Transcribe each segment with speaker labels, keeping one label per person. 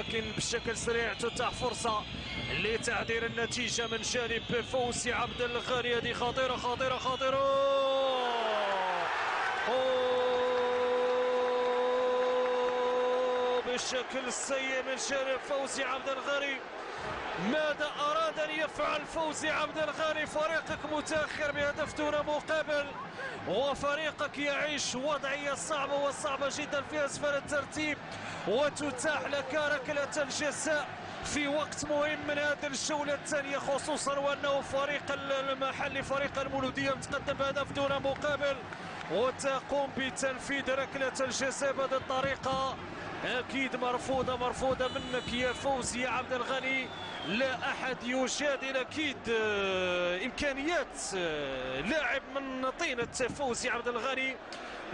Speaker 1: ولكن بشكل سريع تتاح فرصة لتعديل النتيجة من جانب فوزي عبد الغني. هذه خطيرة خطيرة خطيرة بشكل سيء من جانب فوزي عبد الغني. ماذا أراد أن يفعل فوزي عبد الغني؟ فريقك متأخر بهدف دون مقابل، وفريقك يعيش وضعية صعبة وصعبة جدا في أسفل الترتيب، وتتاح لك ركلة الجزاء في وقت مهم من هذه الجولة الثانية، خصوصا وأنه فريق المحلي فريق المولودية متقدم بهدف دون مقابل، وتقوم بتنفيذ ركلة الجزاء بهذه الطريقة. أكيد مرفوضة منك يا فوزي يا عبد الغني. لا أحد يجادل أكيد إمكانيات لاعب من طينة فوزي عبد الغني،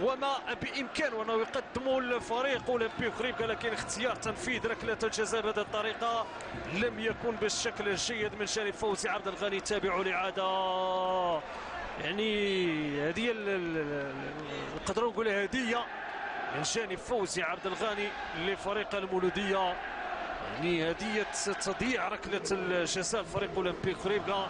Speaker 1: وما بإمكانه أنه يقدمه الفريق أولمبيك ريبكا، لكن اختيار تنفيذ ركلة الجزاء بهذه الطريقة لم يكن بالشكل الجيد من جانب فوزي عبد الغني. تابعوا الإعادة. يعني هذه نقدروا نقولها هدية من جانب فوزي عبد الغني لفريق المولودية، يعني هدية تضييع ركلة الجزاء فريق أولمبيك ريبكا.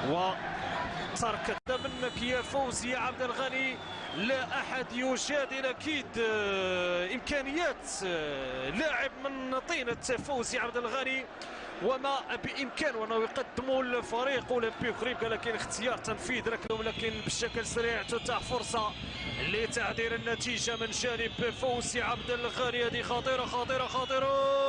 Speaker 1: وترك منك يا فوزي يا عبد الغني. لا أحد يجادل أكيد إمكانيات لاعب من طينة فوزي عبد الغني، وما بإمكانه أنه يقدمه الفريق أولمبيك ريبكا، لكن اختيار تنفيذ ركلة، لكن بشكل سريع تتاح فرصة لتعديل النتيجة من جانب فوزي عبد الغني. هذه خطيرة خطيرة خطيرة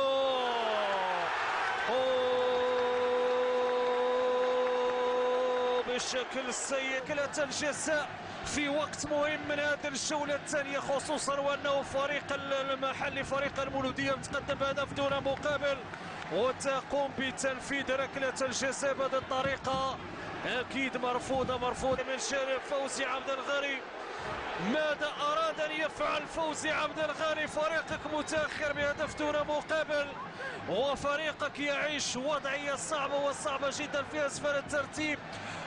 Speaker 1: بشكل سيء. ركلة الجزاء في وقت مهم من هذه الجولة الثانية، خصوصا وأنه فريق المحلي فريق المولودية متقدم بهدف دون مقابل، وتقوم بتنفيذ ركلة الجزاء بهذه الطريقة. أكيد مرفوضة من جانب فوزي عبد الغني. ماذا أراد أن يفعل فوزي عبد الغني؟ فريقك متأخر بهدف دون مقابل، وفريقك يعيش وضعية صعبة وصعبة جدا في أسفل الترتيب،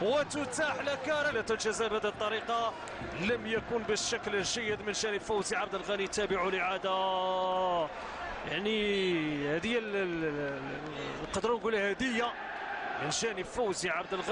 Speaker 1: وتتاح لك ركلة الجزاء بهذه الطريقة لم يكن بالشكل الجيد من جانب فوزي عبد الغني. تابعوا الإعادة. يعني هذه نقدروا نقولها هدية من جانب فوزي عبد الغني.